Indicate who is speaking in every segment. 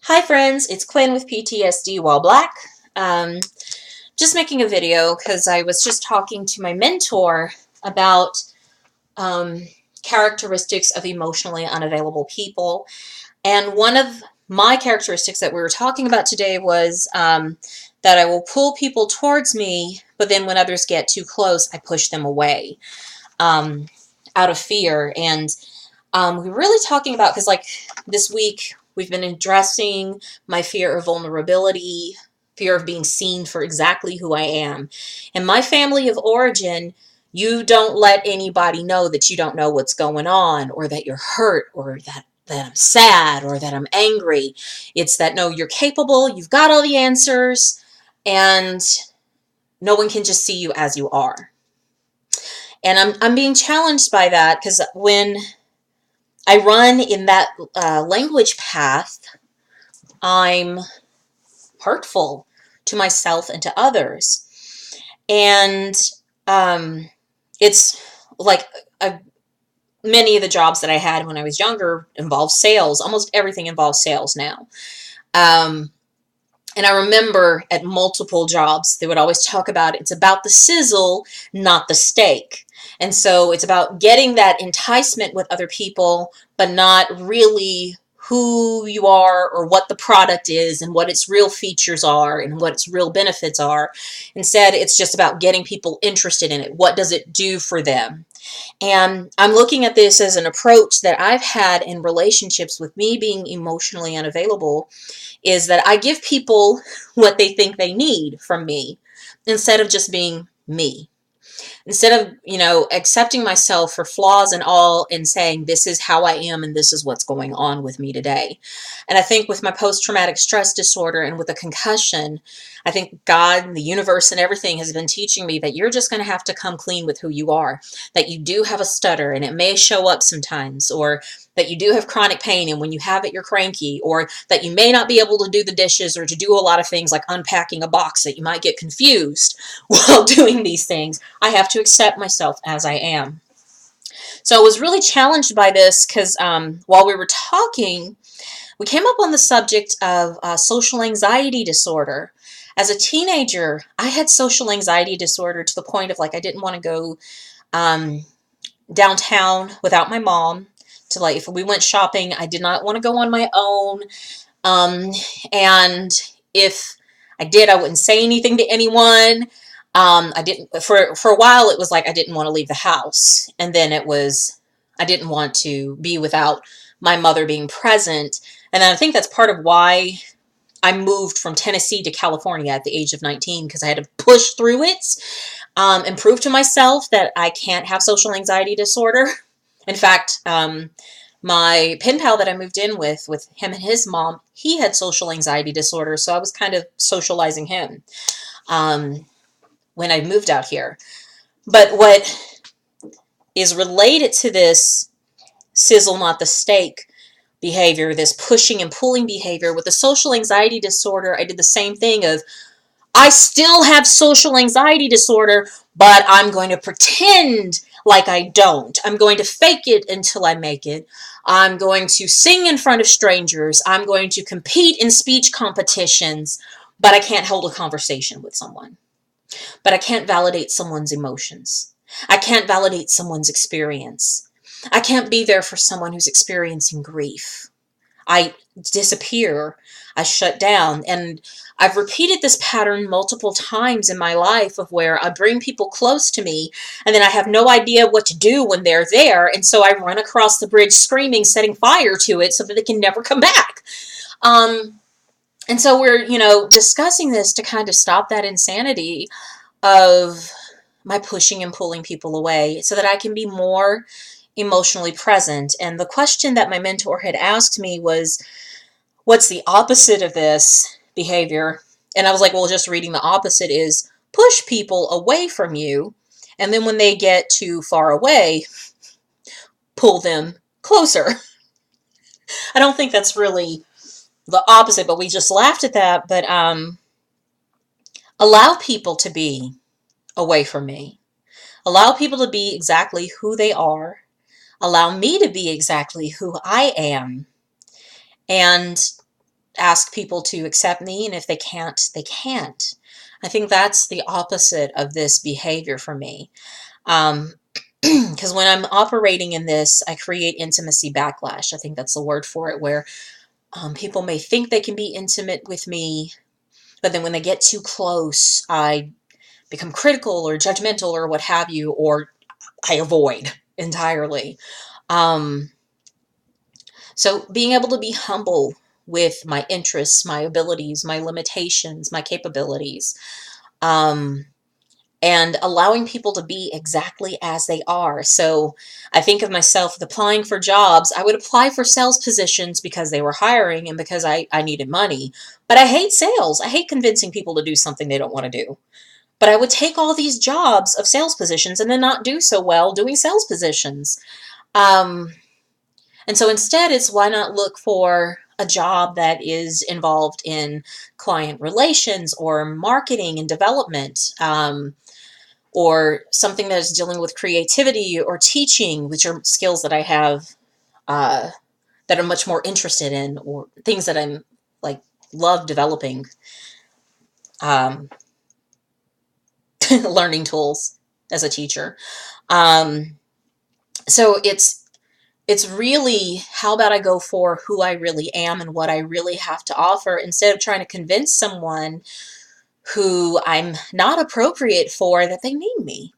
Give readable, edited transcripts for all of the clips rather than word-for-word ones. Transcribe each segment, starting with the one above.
Speaker 1: Hi friends, it's Quinn with PTSD while black. Um, just making a video because I was just talking to my mentor about um, characteristics of emotionally unavailable people. And one of my characteristics that we were talking about today was that I will pull people towards me, but then when others get too close, I push them away um, out of fear. And we were really talking about, because like this week we've been addressing my fear of vulnerability, fear of being seen for exactly who I am. In my family of origin, you don't let anybody know that you don't know what's going on, or that you're hurt, or that I'm sad, or that I'm angry. It's that, no, you're capable, you've got all the answers, and no one can just see you as you are. And I'm being challenged by that, because when I run in that language path, I'm hurtful to myself and to others. And it's like many of the jobs that I had when I was younger involved sales. Almost everything involves sales now. And I remember at multiple jobs, they would always talk about it's about the sizzle, not the steak. And so it's about getting that enticement with other people, but not really who you are or what the product is and what its real features are and what its real benefits are. Instead, it's just about getting people interested in it. What does it do for them? And I'm looking at this as an approach that I've had in relationships with me being emotionally unavailable, is that I give people what they think they need from me instead of just being me. Instead of, accepting myself for flaws and all and saying, this is how I am and this is what's going on with me today. And I think with my post-traumatic stress disorder and with a concussion, I think God, the universe, and everything has been teaching me that you're just going to have to come clean with who you are, that you do have a stutter and it may show up sometimes, or that you do have chronic pain and when you have it, you're cranky, or that you may not be able to do the dishes or to do a lot of things like unpacking a box, that you might get confused while doing these things. I have to accept myself as I am. So I was really challenged by this because while we were talking, we came up on the subject of social anxiety disorder. As a teenager, I had social anxiety disorder to the point of, like, I didn't want to go downtown without my mom. To, like, if we went shopping, I did not want to go on my own. And if I did, I wouldn't say anything to anyone. I didn't, for a while, it was like I didn't want to leave the house. And then it was, I didn't want to be without my mother being present. And then I think that's part of why I moved from Tennessee to California at the age of 19, because I had to push through it and prove to myself that I can't have social anxiety disorder. In fact, my pen pal that I moved in with him and his mom, he had social anxiety disorder, so I was kind of socializing him when I moved out here. But what is related to this sizzle, not the steak behavior, this pushing and pulling behavior, with the social anxiety disorder, I did the same thing of, I still have social anxiety disorder, but I'm going to pretend like I don't. I'm going to fake it until I make it. I'm going to sing in front of strangers. I'm going to compete in speech competitions, but I can't hold a conversation with someone. But I can't validate someone's emotions. I can't validate someone's experience. I can't be there for someone who's experiencing grief. I disappear. I shut down. And I've repeated this pattern multiple times in my life, of where I bring people close to me and then I have no idea what to do when they're there. And so I run across the bridge screaming, setting fire to it so that they can never come back. And so we're, discussing this to kind of stop that insanity of my pushing and pulling people away so that I can be more emotionally present. And the question that my mentor had asked me was, what's the opposite of this behavior? And I was like, well, just reading the opposite is push people away from you. And then when they get too far away, pull them closer. I don't think that's really the opposite, but we just laughed at that. But allow people to be away from me. Allow people to be exactly who they are. Allow me to be exactly who I am. And ask people to accept me, and if they can't, they can't. I think that's the opposite of this behavior for me. Because when I'm operating in this, I create intimacy backlash. I think that's the word for it, where people may think they can be intimate with me, but then when they get too close, I become critical or judgmental or what have you, or I avoid entirely. Um, so being able to be humble with my interests, my abilities, my limitations, my capabilities, um, and allowing people to be exactly as they are. So I think of myself with applying for jobs. I would apply for sales positions because they were hiring and because I needed money. But I hate sales. I hate convincing people to do something they don't want to do. But I would take all these jobs of sales positions and then not do so well doing sales positions. Um, and so instead, it's why not look for a job that is involved in client relations or marketing and development, or something that is dealing with creativity or teaching, which are skills that I have, uh, that I'm much more interested in, or things that I'm like love developing, um, learning tools as a teacher. Um, so it's really, how about I go for who I really am and what I really have to offer, instead of trying to convince someone who I'm not appropriate for that they need me.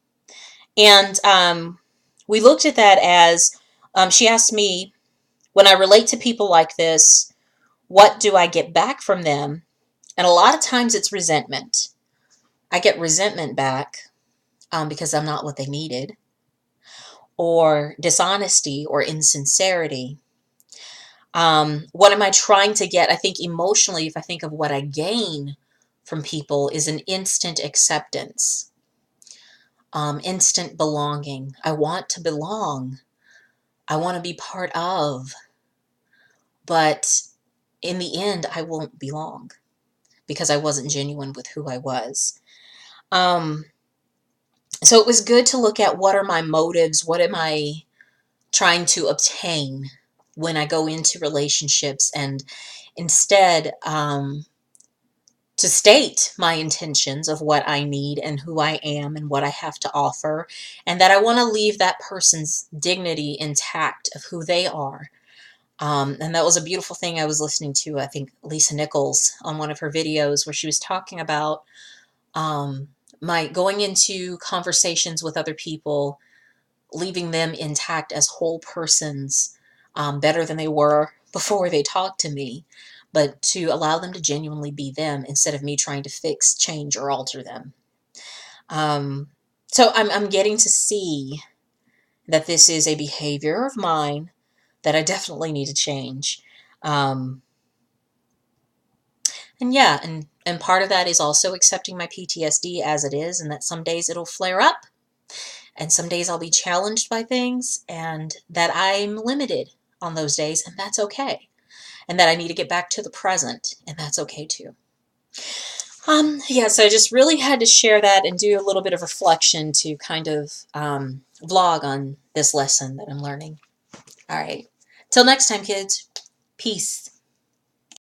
Speaker 1: And we looked at that as, she asked me, when I relate to people like this, what do I get back from them? And a lot of times it's resentment. I get resentment back because I'm not what they needed, or dishonesty or insincerity. What am I trying to get? I think emotionally, if I think of what I gain from people, is an instant acceptance, instant belonging. I want to belong. I want to be part of. But in the end, I won't belong because I wasn't genuine with who I was. Um, so it was good to look at, what are my motives? What am I trying to obtain when I go into relationships? And instead, to state my intentions of what I need and who I am and what I have to offer, and that I want to leave that person's dignity intact of who they are. And that was a beautiful thing I was listening to, I think, Lisa Nichols on one of her videos, where she was talking about my going into conversations with other people, leaving them intact as whole persons, better than they were before they talked to me, but to allow them to genuinely be them instead of me trying to fix, change, or alter them. Um, so I'm getting to see that this is a behavior of mine that I definitely need to change. Um, and yeah, and part of that is also accepting my PTSD as it is, and that some days it'll flare up, and some days I'll be challenged by things, and that I'm limited on those days, and that's okay. And that I need to get back to the present, and that's okay too. Yeah, so I just really had to share that and do a little bit of reflection to kind of vlog on this lesson that I'm learning. All right. Till next time, kids. Peace.